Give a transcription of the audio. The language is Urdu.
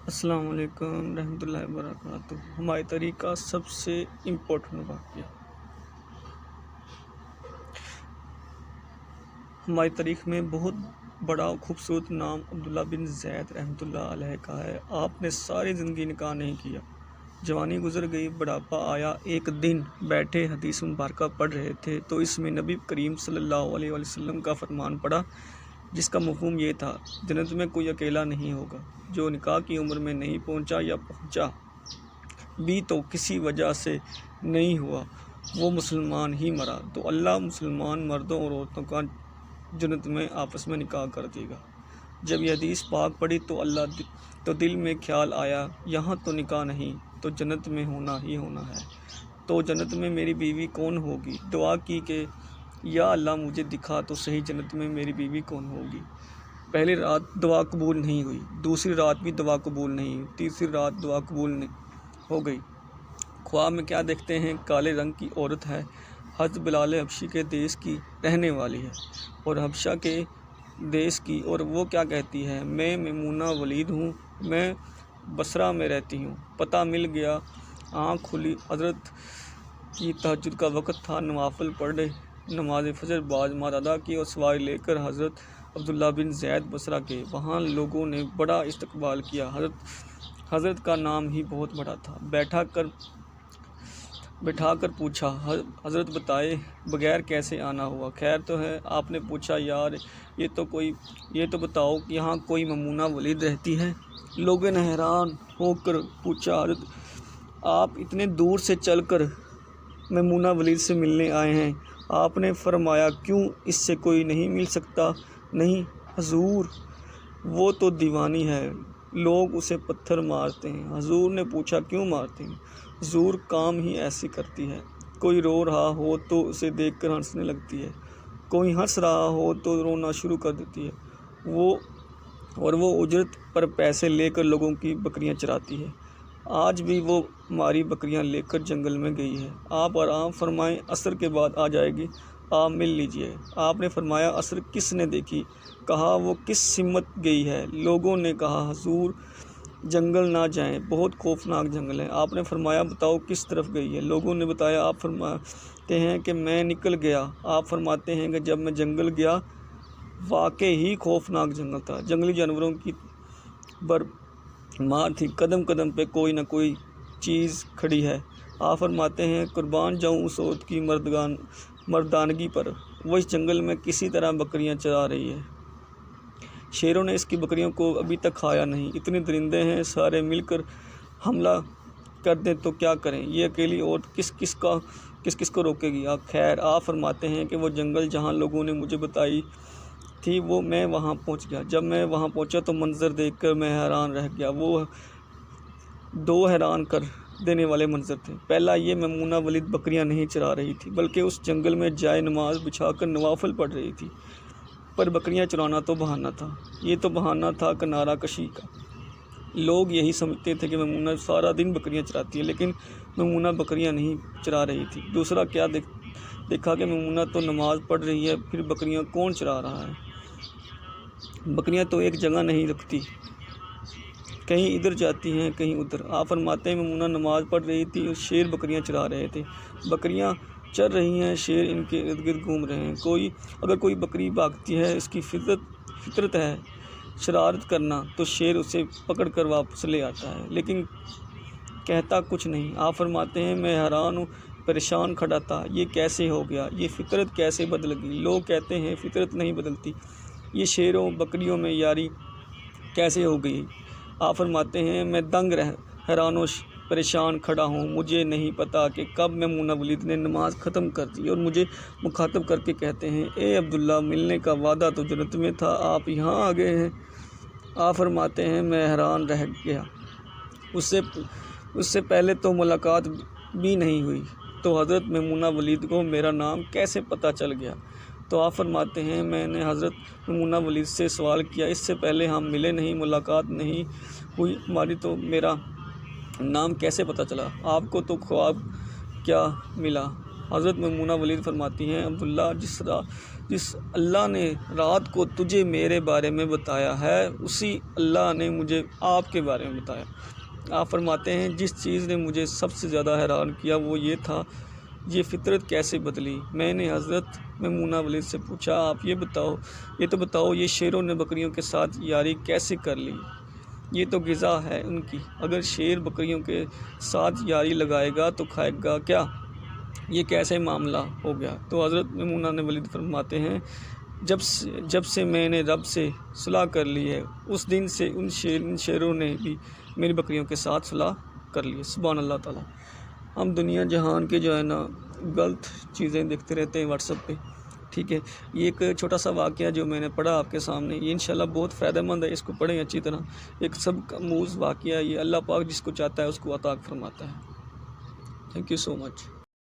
السلام علیکم رحمۃ اللہ وبرکاتہ۔ ہماری تاریخ کا سب سے امپورٹنٹ واقعہ، ہماری تاریخ میں بہت بڑا خوبصورت نام عبداللہ بن زید رحمۃ اللہ علیہ کا ہے۔ آپ نے ساری زندگی نکاح نہیں کیا، جوانی گزر گئی، بڑھاپا آیا۔ ایک دن بیٹھے حدیث مبارکہ پڑھ رہے تھے تو اس میں نبی کریم صلی اللہ علیہ وسلم کا فرمان پڑا، جس کا مفہوم یہ تھا: جنت میں کوئی اکیلا نہیں ہوگا۔ جو نکاح کی عمر میں نہیں پہنچا یا پہنچا بھی تو کسی وجہ سے نہیں ہوا، وہ مسلمان ہی مرا تو اللہ مسلمان مردوں اور عورتوں کا جنت میں آپس میں نکاح کر دے گا۔ جب یہ حدیث پاک پڑھی تو دل میں خیال آیا، یہاں تو نکاح نہیں تو جنت میں ہونا ہی ہونا ہے، تو جنت میں میری بیوی کون ہوگی؟ دعا کی کہ یا اللہ مجھے دکھا تو صحیح جنت میں میری بیوی کون ہوگی۔ پہلی رات دعا قبول نہیں ہوئی، دوسری رات بھی دعا قبول نہیں ہوئی، تیسری رات دعا قبول ہو گئی۔ خواب میں کیا دیکھتے ہیں؟ کالے رنگ کی عورت ہے، حضرت بلال حبشی کے دیس کی رہنے والی ہے اور حبشہ کے دیس کی، اور وہ کیا کہتی ہے: میں میمونہ ولید ہوں، میں بصرہ میں رہتی ہوں۔ پتہ مل گیا، آنکھ کھلی، حضرت کی تہجد کا وقت تھا، نوافل پڑھے، نماز فجر بعد ادا کی اور سواری لے کر حضرت عبداللہ بن زید بصرہ گئے۔ وہاں لوگوں نے بڑا استقبال کیا، حضرت کا نام ہی بہت بڑا تھا۔ بٹھا کر پوچھا: حضرت بتائے بغیر کیسے آنا ہوا؟ خیر تو ہے؟ آپ نے پوچھا: یار یہ تو بتاؤ یہاں کوئی میمونہ ولید رہتی ہے؟ لوگوں نے حیران ہو کر پوچھا: حضرت آپ اتنے دور سے چل کر میمونہ ولید سے ملنے آئے ہیں؟ آپ نے فرمایا: کیوں، اس سے کوئی نہیں مل سکتا؟ نہیں حضور، وہ تو دیوانی ہے، لوگ اسے پتھر مارتے ہیں۔ حضور نے پوچھا: کیوں مارتے ہیں؟ حضور، کام ہی ایسی کرتی ہے، کوئی رو رہا ہو تو اسے دیکھ کر ہنسنے لگتی ہے، کوئی ہنس رہا ہو تو رونا شروع کر دیتی ہے، وہ اجرت پر پیسے لے کر لوگوں کی بکریاں چراتی ہے۔ آج بھی وہ ہماری بکریاں لے کر جنگل میں گئی ہے، آپ آرام فرمائیں، عصر کے بعد آ جائے گی، آپ مل لیجئے۔ آپ نے فرمایا: عصر کس نے دیکھی؟ کہا: وہ کس سمت گئی ہے؟ لوگوں نے کہا: حضور جنگل نہ جائیں، بہت خوفناک جنگل ہے۔ آپ نے فرمایا: بتاؤ کس طرف گئی ہے؟ لوگوں نے بتایا۔ آپ فرماتے ہیں کہ میں نکل گیا۔ آپ فرماتے ہیں کہ جب میں جنگل گیا، واقعی ہی خوفناک جنگل تھا، جنگلی جانوروں کی بھرمار تھی، قدم قدم پہ کوئی نہ کوئی چیز کھڑی ہے۔ آپ فرماتے ہیں: قربان جاؤں اس عورت کی مردانگی پر، وہ اس جنگل میں کسی طرح بکریاں چرا رہی ہے، شیروں نے اس کی بکریوں کو ابھی تک کھایا نہیں، اتنے درندے ہیں، سارے مل کر حملہ کر دیں تو کیا کریں؟ یہ اکیلی عورت کس کو روکے گی؟ خیر۔ آپ فرماتے ہیں کہ وہ جنگل جہاں لوگوں نے مجھے بتائی تھی، میں وہاں پہنچ گیا۔ جب میں وہاں پہنچا تو منظر دیکھ کر میں حیران رہ گیا۔ وہ دو حیران کر دینے والے منظر تھے۔ پہلا یہ، میمونہ ولید بکریاں نہیں چرا رہی تھی، بلکہ اس جنگل میں جائے نماز بچھا کر نوافل پڑھ رہی تھی۔ پر بکریاں چرانا تو بہانہ تھا، یہ تو بہانہ تھا کنارہ کشی کا۔ لوگ یہی سمجھتے تھے کہ میمونہ سارا دن بکریاں چراتی ہے، لیکن میمونہ بکریاں نہیں چرا رہی تھی۔ دوسرا کیا دیکھا کہ میمونہ تو نماز پڑھ رہی ہے، پھر بکریاں کون چرا رہا ہے؟ بکریاں تو ایک جگہ نہیں رکتی، کہیں ادھر جاتی ہیں، کہیں ادھر۔ آپ فرماتے ہیں: میمونہ نماز پڑھ رہی تھی اور شیر بکریاں چرا رہے تھے، بکریاں چر رہی ہیں، شیر ان کے ارد گرد گھوم رہے ہیں۔ اگر کوئی بکری بھاگتی ہے، اس کی فطرت ہے شرارت کرنا، تو شیر اسے پکڑ کر واپس لے آتا ہے، لیکن کہتا کچھ نہیں۔ آپ فرماتے ہیں: میں حیران ہوں، پریشان کھڑا تھا، یہ کیسے ہو گیا؟ یہ فطرت کیسے بدل گئی؟ لوگ کہتے ہیں فطرت نہیں بدلتی، یہ شیروں بکریوں میں یاری کیسے ہو گئی؟ آپ فرماتے ہیں: میں دنگ حیران و پریشان کھڑا ہوں، مجھے نہیں پتا کہ کب میمونہ ولید نے نماز ختم کر دی اور مجھے مخاطب کر کے کہتے ہیں: اے عبداللہ، ملنے کا وعدہ تو جنت میں تھا، آپ یہاں آ گئے ہیں۔ آپ فرماتے ہیں: میں حیران رہ گیا، اس سے پہلے تو ملاقات بھی نہیں ہوئی، تو حضرت میمونہ ولید کو میرا نام کیسے پتہ چل گیا؟ تو آپ فرماتے ہیں: میں نے حضرت میمونہ ولید سے سوال کیا، اس سے پہلے ہم ملے نہیں، ملاقات نہیں ہوئی ہماری، تو میرا نام کیسے پتہ چلا؟ آپ کو تو خواب کیا ملا؟ حضرت میمونہ ولید فرماتی ہیں عبداللہ جس اللہ نے رات کو تجھے میرے بارے میں بتایا ہے اسی اللہ نے مجھے آپ کے بارے میں بتایا۔ آپ فرماتے ہیں جس چیز نے مجھے سب سے زیادہ حیران کیا وہ یہ تھا یہ فطرت کیسے بدلی۔ میں نے حضرت میمونہ ولید سے پوچھا آپ یہ تو بتاؤ یہ شیروں نے بکریوں کے ساتھ یاری کیسے کر لی؟ یہ تو غذا ہے ان کی، اگر شیر بکریوں کے ساتھ یاری لگائے گا تو کھائے گا کیا؟ یہ کیسے معاملہ ہو گیا؟ تو حضرت میمونہ ولید فرماتے ہیں جب سے میں نے رب سے صلح کر لی ہے اس دن سے ان شیروں نے بھی میری بکریوں کے ساتھ صلح کر لی ہے۔ سبحان اللہ تعالیٰ۔ ہم دنیا جہان کے جو ہے نا غلط چیزیں دیکھتے رہتے ہیں واٹس ایپ پہ، ٹھیک ہے۔ یہ ایک چھوٹا سا واقعہ جو میں نے پڑھا آپ کے سامنے، یہ انشاءاللہ بہت فائدہ مند ہے، اس کو پڑھیں اچھی طرح۔ ایک سب آموز واقعہ، یہ اللہ پاک جس کو چاہتا ہے اس کو عطا فرماتا ہے۔ Thank you so much.